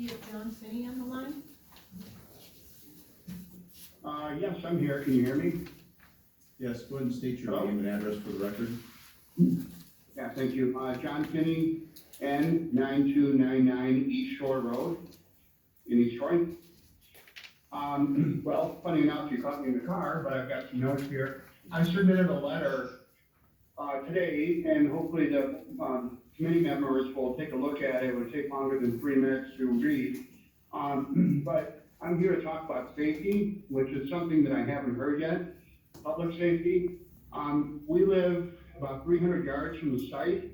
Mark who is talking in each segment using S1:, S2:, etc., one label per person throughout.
S1: see if John Finney on the line?
S2: Yes, I'm here. Can you hear me?
S3: Yes, go ahead and state your name and address for the record.
S2: Yeah, thank you. John Finney, N9299 East Shore Road in East Troy. Well, funny enough, you caught me in the car, but I've got some notes here. I submitted a letter today, and hopefully the committee members will take a look at it. It would take longer than 3 minutes to read. But I'm here to talk about safety, which is something that I haven't heard yet. Public safety. We live about 300 yards from the site,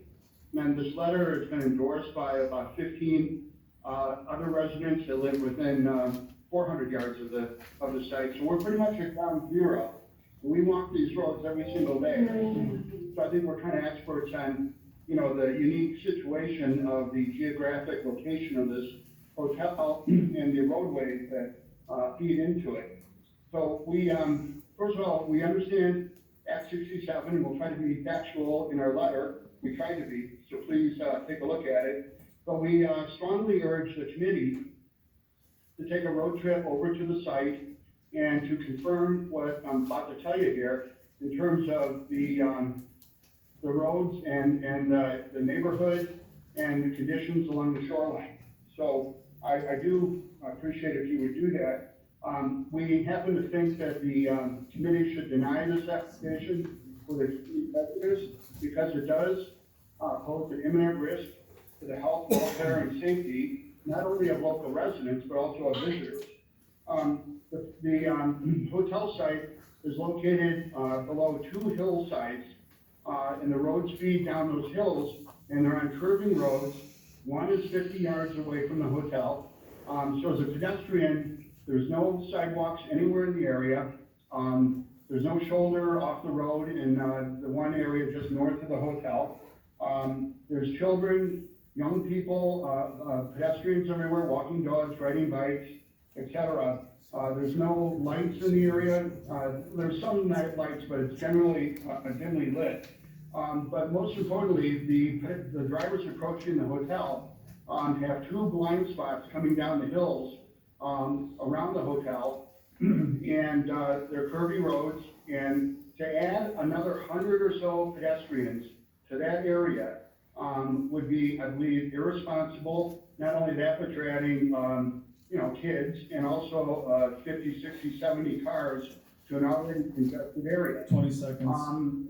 S2: and this letter has been endorsed by about 15 other residents that live within 400 yards of the site. So we're pretty much at ground zero. We walk these roads every single day. So I think we're kind of experts on, you know, the unique situation of the geographic location of this hotel and the roadways that feed into it. So we, first of all, we understand Act 67, and we'll try to be factual in our letter. We try to be, so please take a look at it. But we strongly urge the committee to take a road trip over to the site and to confirm what I'm about to tell you here in terms of the roads and the neighborhood and the conditions along the shoreline. So I do appreciate if you would do that. We happen to think that the committee should deny this application for the visitors because it does pose an imminent risk to the health, welfare, and safety, not only of local residents, but also of visitors. The hotel site is located below 2 hillsides, and the roads feed down those hills, and they're on curving roads. One is 50 yards away from the hotel. So as a pedestrian, there's no sidewalks anywhere in the area. There's no shoulder off the road in the one area just north of the hotel. There's children, young people, pedestrians everywhere, walking dogs, riding bikes, etc. There's no lights in the area. There's some night lights, but it's generally dimly lit. But most importantly, the drivers approaching the hotel have 2 blind spots coming down the hills around the hotel, and they're curvy roads. And to add another 100 or so pedestrians to that area would be, I believe, irresponsible. Not only that, but you're adding, you know, kids and also 50, 60, 70 cars to an already congested area.
S4: 20 seconds.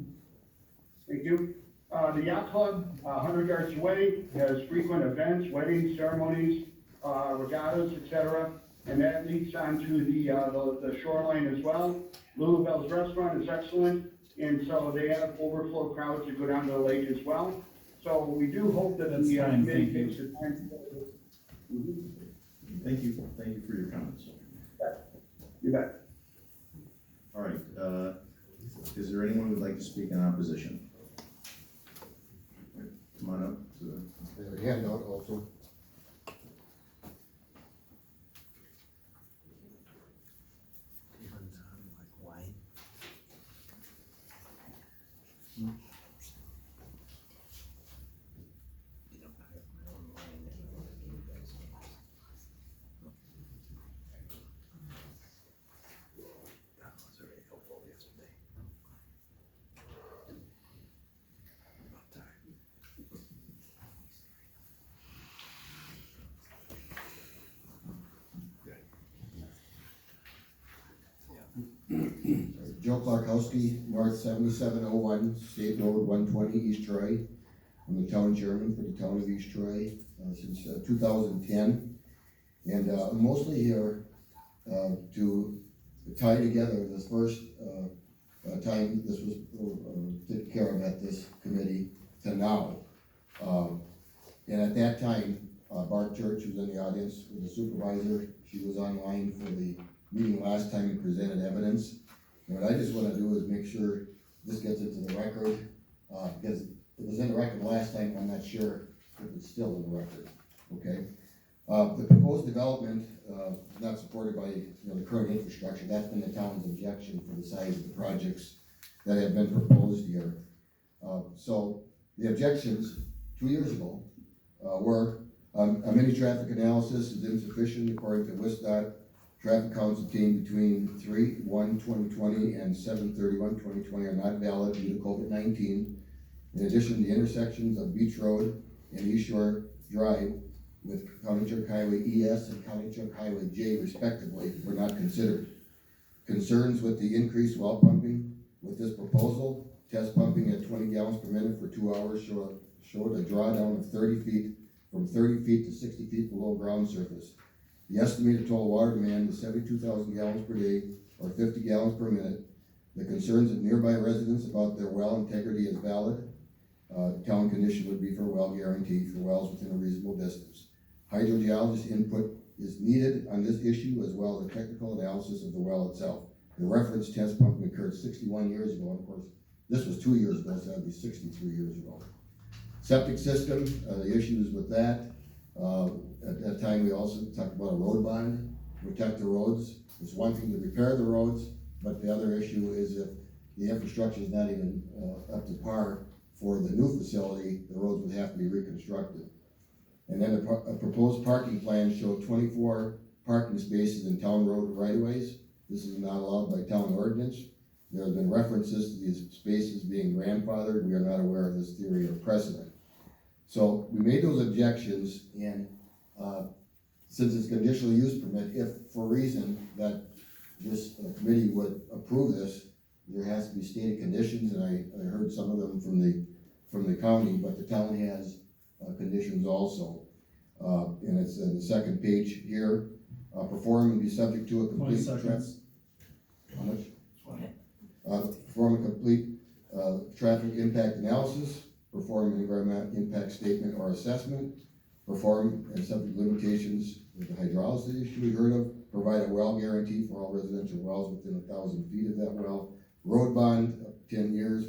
S2: Thank you. The yacht club, 100 yards away, has frequent events, weddings, ceremonies, regattas, etc. And that leads onto the shoreline as well. Louisville's restaurant is excellent, and so they have overflow crowds that go down to the lake as well. So we do hope that the committee takes the time to.
S3: Thank you for your comments.
S2: You bet.
S3: All right, is there anyone who would like to speak in opposition? Come on up to the.
S5: They have a handout also. Joe Clarkowski, North 7701, State Road 120, East Troy. I'm the town chairman for the town of East Troy since 2010. And I'm mostly here to tie together this first time this was taken care of at this committee to now. And at that time, Bart Church was in the audience with the supervisor. She was online for the meeting last time and presented evidence. And what I just want to do is make sure this gets into the record, because it was in the record last time. I'm not sure if it's still in the record. Okay. The proposed development not supported by the current infrastructure. That's been the town's objection for the size of the projects that have been proposed here. So the objections 2 years ago were A mini traffic analysis is insufficient according to WSDOT. Traffic counts obtained between 3/1/2020 and 7/31/2020 are not valid due to COVID-19. In addition, the intersections of Beach Road and East Shore Drive with County Chuck Highway ES and County Chuck Highway J respectively were not considered. Concerns with the increased well pumping with this proposal, test pumping at 20 gallons per minute for 2 hours showed a drawdown of 30 feet, from 30 feet to 60 feet below ground surface. The estimated total water demand is 72,000 gallons per day, or 50 gallons per minute. The concerns of nearby residents about their well integrity is valid. Town condition would be for a well guarantee for wells within a reasonable distance. Hydrogeologist input is needed on this issue, as well as a technical analysis of the well itself. The reference test pumping occurred 61 years ago, and of course, this was 2 years ago, so that'd be 63 years ago. Septic system, the issues with that. At that time, we also talked about a road bond, protect the roads. It's one thing to repair the roads, but the other issue is if the infrastructure is not even up to par for the new facility, the roads would have to be reconstructed. And then a proposed parking plan showed 24 parking spaces in town road right-of-ways. This is not allowed by town ordinance. There have been references to these spaces being grandfathered. We are not aware of this theory or precedent. So we made those objections, and since it's conditional use permit, if for reason that this committee would approve this, there has to be stated conditions, and I heard some of them from the county, but the town has conditions also. And it's in the second page here. Perform and be subject to a complete how much? Perform a complete traffic impact analysis, perform an environmental impact statement or assessment, perform and subject limitations with the hydrolysis issue we heard of, provide a well guarantee for all residential wells within 1,000 feet of that well, road bond up to 10 years,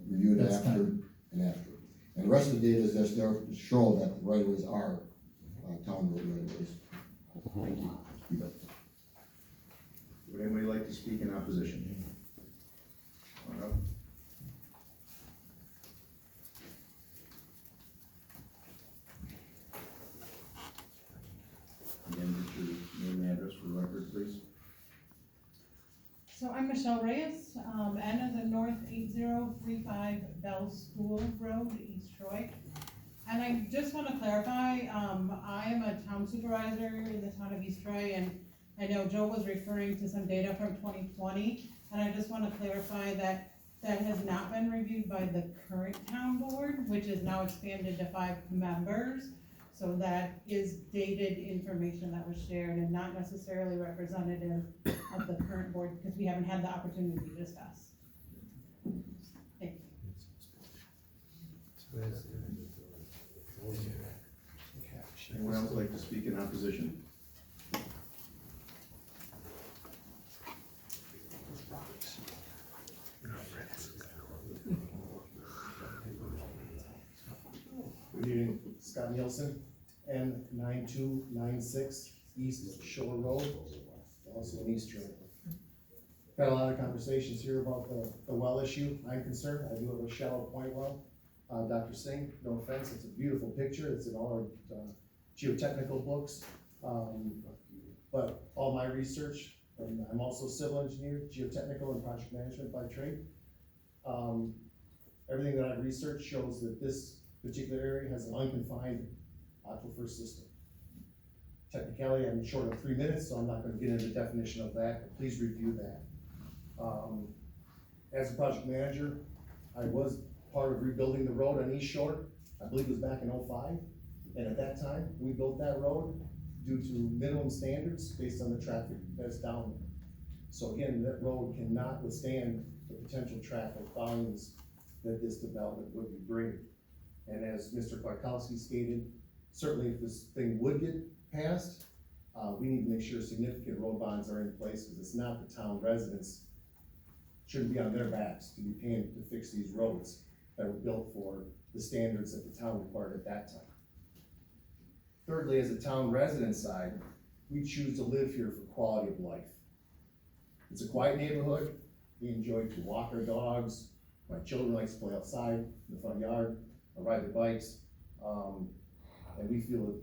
S5: reviewed after and after. And the rest of the data is just there to show that the right-of-ways are town road right-of-ways. Thank you. You bet.
S3: Would anybody like to speak in opposition? Come on up. Again, just your name and address for the record, please.
S1: So I'm Michelle Reyes, N as in North 8035 Bell School Road, East Troy. And I just want to clarify, I am a town supervisor in the town of East Troy, and I know Joe was referring to some data from 2020, and I just want to clarify that that has not been reviewed by the current town board, which is now expanded to 5 members. So that is dated information that was shared and not necessarily representative of the current board, because we haven't had the opportunity to discuss. Thank you.
S3: Anyone else like to speak in opposition?
S4: Good evening, Scott Nielsen, N9296 East Shore Road, also in East Troy. Got a lot of conversations here about the well issue. I'm concerned. I do have a shallow point well. Dr. Singh, no offense, it's a beautiful picture. It's in all our geotechnical books. But all my research, and I'm also civil engineer, geotechnical and project management by trade. Everything that I've researched shows that this particular area has an unconfined aquifer system. Technically, I'm short of 3 minutes, so I'm not going to get into the definition of that, but please review that. As a project manager, I was part of rebuilding the road on East Shore. I believe it was back in '05, and at that time, we built that road due to minimum standards based on the traffic that's down there. So again, that road cannot withstand the potential traffic volumes that this development would be bringing. And as Mr. Kwiatkowski stated, certainly if this thing would get passed, we need to make sure significant road bonds are in place, because it's not the town residents, shouldn't be on their backs to be paying to fix these roads that were built for the standards that the town required at that time. Thirdly, as a town resident side, we choose to live here for quality of life. It's a quiet neighborhood. We enjoy to walk our dogs. My children like to play outside in the front yard, or ride their bikes. and we feel that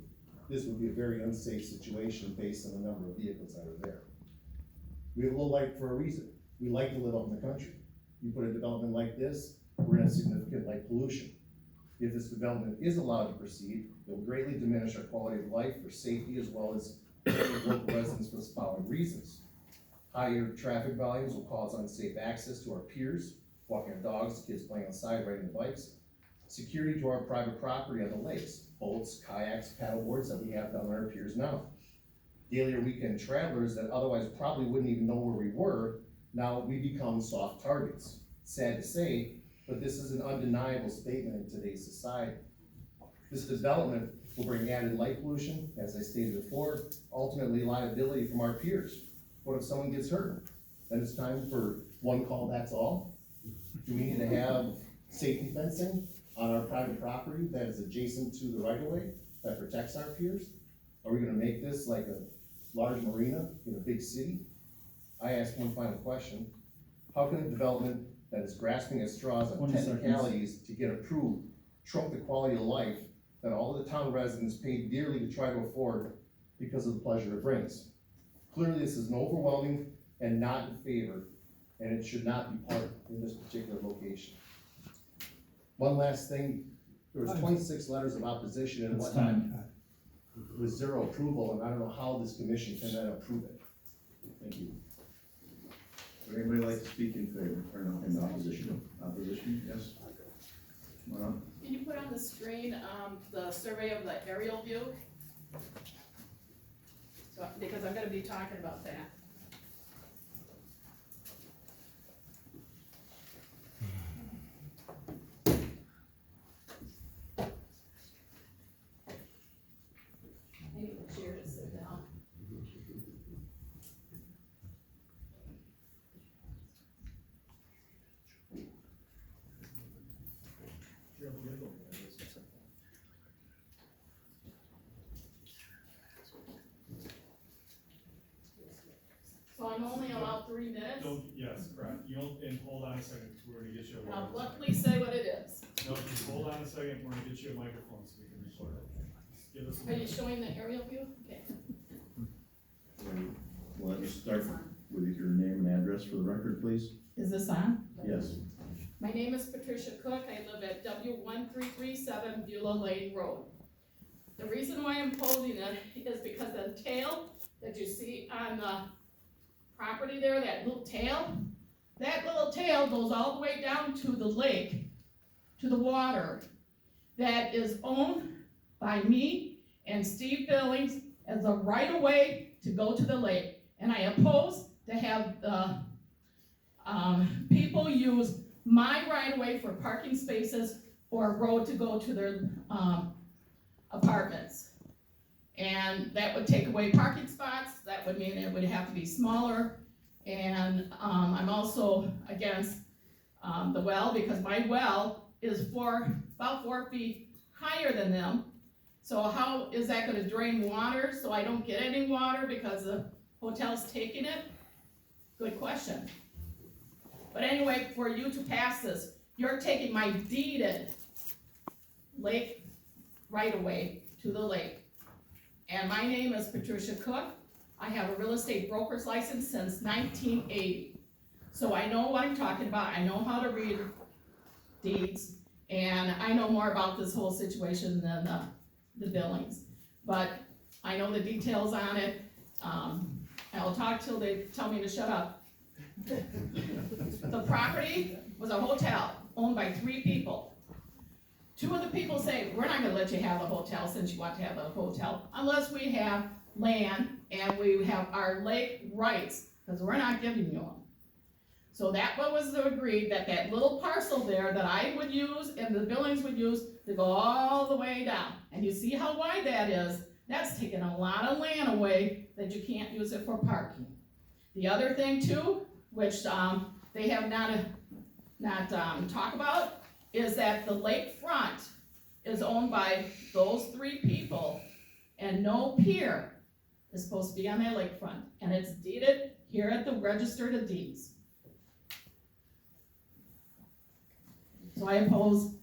S4: this would be a very unsafe situation based on the number of vehicles that are there. We have a little light for a reason. We like to live out in the country. You put a development like this, we're gonna have significant light pollution. If this development is allowed to proceed, it will greatly diminish our quality of life for safety as well as local residents for the following reasons. Higher traffic volumes will cause unsafe access to our piers, walking our dogs, kids playing outside, riding the bikes. Security to our private property on the lakes, boats, kayaks, paddleboards that we have down on our piers now. Daily or weekend travelers that otherwise probably wouldn't even know where we were, now we become soft targets. Sad to say, but this is an undeniable statement in today's society. This development will bring added light pollution, as I stated before, ultimately liability from our peers. What if someone gets hurt? Then it's time for one call, that's all? Do we need to have safety fencing on our private property that is adjacent to the right-of-way that protects our piers? Are we gonna make this like a large marina in a big city? I ask one final question. How can a development that is grasping at straws on
S6: 20 seconds.
S4: technicalities to get approved trump the quality of life that all of the town residents paid dearly to try to afford because of the pleasure it brings? Clearly, this is an overwhelming and not in favor, and it should not be part in this particular location. One last thing, there was 26 letters of opposition and
S6: It's
S4: whatnot,
S6: time.
S4: with 0 approval, and I don't know how this commission can then approve it. Thank you.
S3: Would anybody like to speak in favor, or no, in opposition? Opposition, yes? Come on up.
S7: Can you put on the screen, the survey of the aerial view? So, because I'm gonna be talking about that. I need a chair to sit down. So I'm only allowed 3 minutes?
S8: Yes, correct. And hold on a second, we're gonna get you a
S7: Now,
S8: microphone.
S7: please say what it is.
S8: No, just hold on a second, we're gonna get you a microphone so we can record it. Just give us a
S7: Are you
S8: minute.
S7: showing the aerial view? Okay.
S3: We'll let you start with your name and address for the record, please.
S7: Is this on?
S3: Yes.
S7: My name is Patricia Cook. I live at W1337 Beulah Lane Road. The reason why I'm holding it is because the tail that you see on the property there, that little tail goes all the way down to the lake, to the water, that is owned by me and Steve Billings as a right-of-way to go to the lake. And I oppose to have the people use my right-of-way for parking spaces or a road to go to their apartments. And that would take away parking spots, that would mean it would have to be smaller. And I'm also against the well, because my well is about 4 feet higher than them. So how is that gonna drain water, so I don't get any water because the hotel's taking it? Good question. But anyway, for you to pass this, you're taking my deeded lake right-of-way to the lake. And my name is Patricia Cook. I have a real estate broker's license since 1980. So I know what I'm talking about, I know how to read deeds, and I know more about this whole situation than the Billings. But I know the details on it. I'll talk till they tell me to shut up. The property was a hotel owned by 3 people. 2 of the people say, we're not gonna let you have a hotel since you want to have a hotel, unless we have land and we have our lake rights, because we're not giving you them. So that was agreed, that little parcel there that I would use and the Billings would use to go all the way down. And you see how wide that is, that's taking a lot of land away that you can't use it for parking. The other thing too, which they have not talked about, is that the lake front is owned by those 3 people, and no pier is supposed to be on that lakefront, and it's deeded here at the Register of Deeds. So I oppose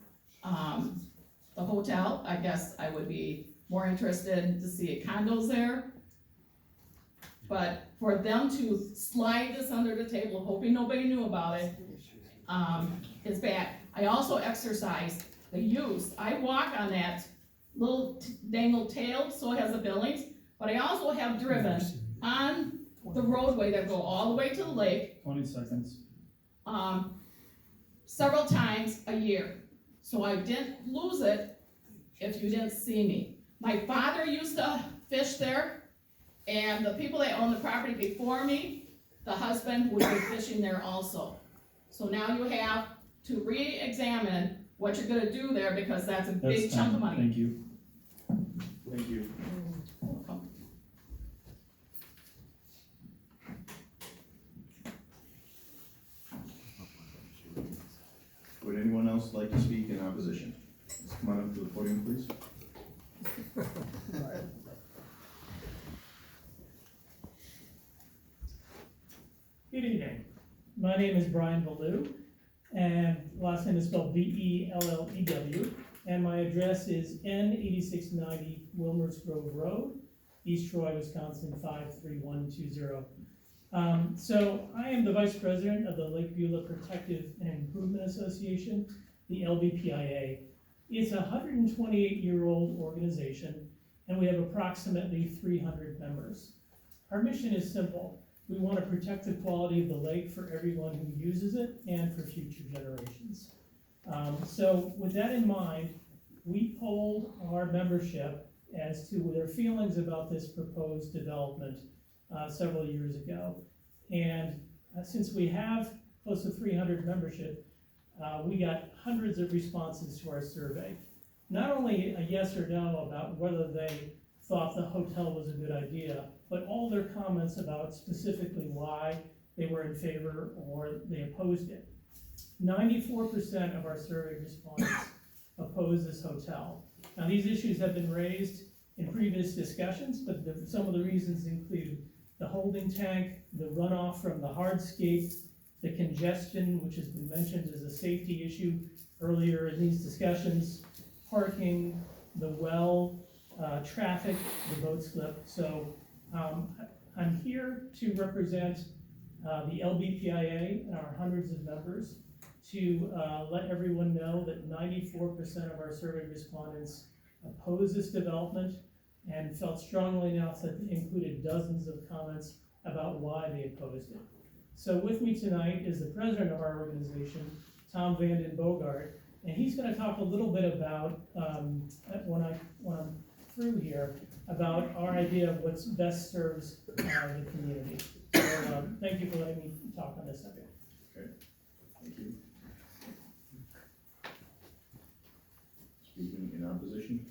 S7: the hotel. I guess I would be more interested to see condos there. But for them to slide this under the table, hoping nobody knew about it, is bad. I also exercise the use. I walk on that little dangled tail, so it has the buildings, but I also have driven on the roadway that go all the way to the lake,
S8: 20 seconds.
S7: several times a year. So I didn't lose it if you didn't see me. My father used to fish there, and the people that own the property before me, the husband would be fishing there also. So now you have to re-examine what you're gonna do there, because that's a big
S8: That's
S7: chunk
S8: fine.
S7: of money.
S8: Thank you.
S3: Thank you. Would anyone else like to speak in opposition? Let's come on up to the podium, please.
S6: Good evening. My name is Brian Beulah, and last name is spelled Bellew, and my address is N8690 Wilmers Grove Road, East Troy, Wisconsin 53120. So I am the Vice President of the Lake Beulah Protective and Improvement Association, the LBPIA. It's a 128-year-old organization, and we have approximately 300 members. Our mission is simple. We want to protect the quality of the lake for everyone who uses it and for future generations. So with that in mind, we polled our membership as to their feelings about this proposed development several years ago. And since we have close to 300 membership, we got hundreds of responses to our survey. Not only a yes or no about whether they thought the hotel was a good idea, but all their comments about specifically why they were in favor or they opposed it. 94% of our survey respondents oppose this hotel. Now, these issues have been raised in previous discussions, but some of the reasons include the holding tank, the runoff from the hardscape, the congestion, which has been mentioned as a safety issue earlier in these discussions, parking, the well, traffic, the boat slip. So I'm here to represent the LBPIA and our hundreds of members to let everyone know that 94% of our survey respondents oppose this development and felt strongly enough that they included dozens of comments about why they opposed it. So with me tonight is the president of our organization, Tom Vanden Bogart, and he's going to talk a little bit about, when I'm through here, about our idea of what's best serves the community. So thank you for letting me talk on this subject.
S3: Okay, thank you. Speaking in opposition?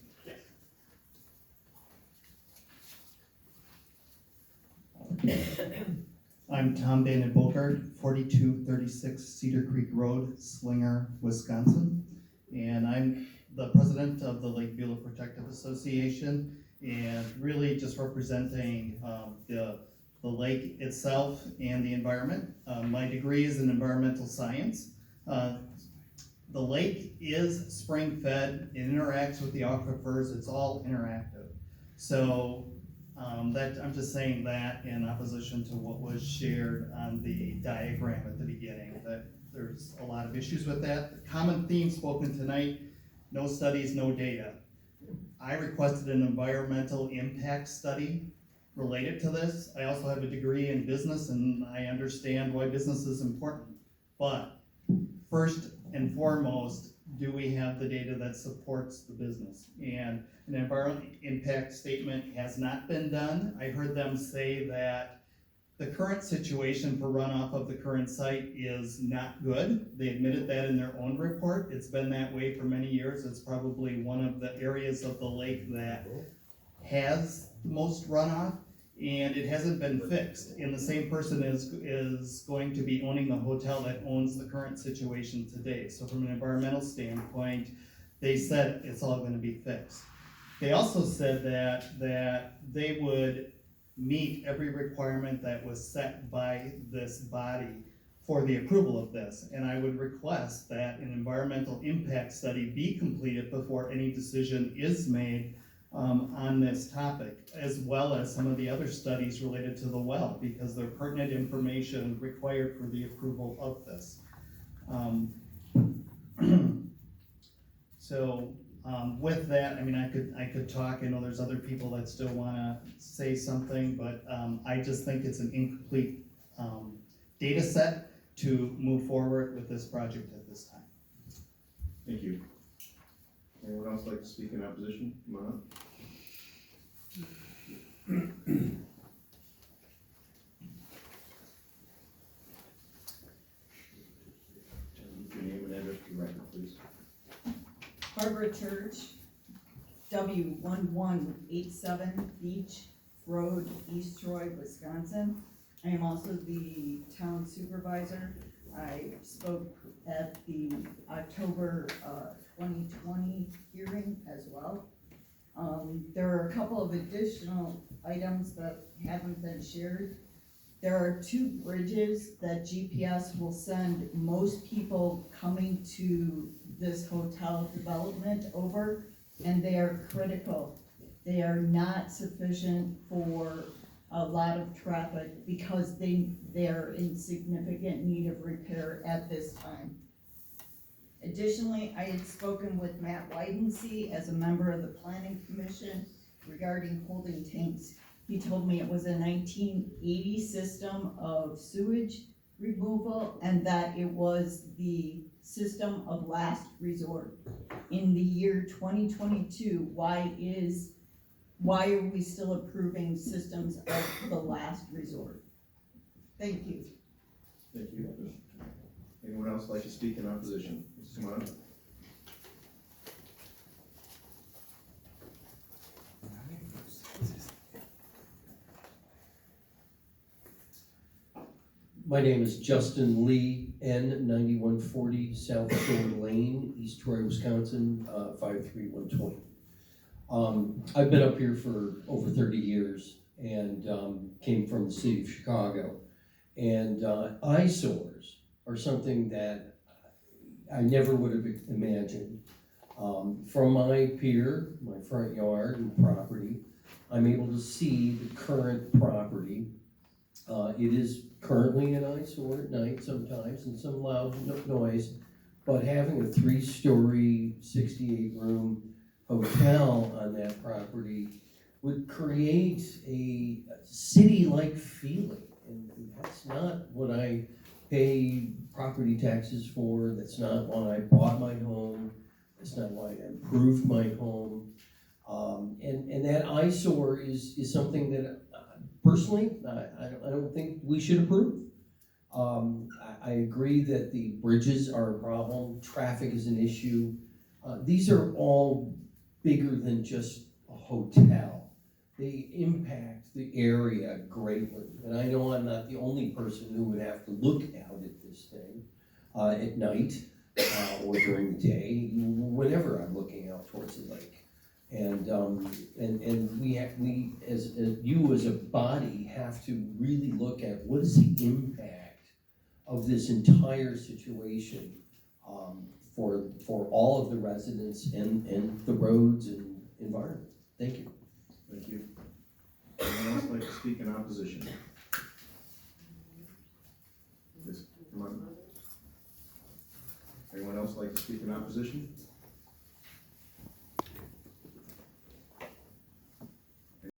S9: I'm Tom Vanden Bogart, 4236 Cedar Creek Road, Slinger, Wisconsin. And I'm the president of the Lake Beulah Protective Association, and really just representing the lake itself and the environment. My degree is in environmental science. The lake is spring-fed, it interacts with the aquifers, it's all interactive. So I'm just saying that in opposition to what was shared on the diagram at the beginning, that there's a lot of issues with that. The common theme spoken tonight, no studies, no data. I requested an environmental impact study related to this. I also have a degree in business, and I understand why business is important. But first and foremost, do we have the data that supports the business? And an environmental impact statement has not been done. I heard them say that the current situation for runoff of the current site is not good. They admitted that in their own report. It's been that way for many years. It's probably one of the areas of the lake that has the most runoff, and it hasn't been fixed. And the same person is going to be owning the hotel that owns the current situation today. So from an environmental standpoint, they said it's all going to be fixed. They also said that they would meet every requirement that was set by this body for the approval of this. And I would request that an environmental impact study be completed before any decision is made on this topic, as well as some of the other studies related to the well, because they're pertinent information required for the approval of this. So, with that, I mean, I could talk. I know there's other people that still wanna say something, but, I just think it's an incomplete, data set to move forward with this project at this time.
S3: Thank you. Anyone else like to speak in opposition? Come on up. Your name and address for the record, please.
S10: Barbara Church, W1187 Beach Road, East Troy, Wisconsin. I am also the town supervisor. I spoke at the October 2020 hearing as well. There are a couple of additional items that haven't been shared. There are 2 bridges that GPS will send most people coming to this hotel development over, and they are critical. They are not sufficient for a lot of traffic because they're in significant need of repair at this time. Additionally, I had spoken with Matt Widensee as a member of the Planning Commission regarding holding tanks. He told me it was a 1980 system of sewage removal and that it was the system of last resort. In the year 2022, why are we still approving systems of the last resort? Thank you.
S3: Thank you. Anyone else like to speak in opposition? Please come on up.
S11: My name is Justin Lee, N 9140 South Shore Lane, East Troy, Wisconsin, 53120. I've been up here for over 30 years and came from the city of Chicago. And eyesores are something that I never would have imagined. From my pier, my front yard and property, I'm able to see the current property. It is currently an eyesore at night sometimes and some loud noise, but having a 3-story, 68-room hotel on that property would create a city-like feeling. And that's not what I pay property taxes for. That's not why I bought my home. That's not why I improved my home. And that eyesore is something that personally, I don't think we should approve. I agree that the bridges are a problem. Traffic is an issue. These are all bigger than just a hotel. They impact the area greatly. And I know I'm not the only person who would have to look out at this thing at night or during the day, whenever I'm looking out towards the lake. And we as you as a body have to really look at what is the impact of this entire situation for all of the residents and the roads and environment. Thank you.
S3: Thank you. Anyone else like to speak in opposition? Yes, come on. Anyone else like to speak in opposition?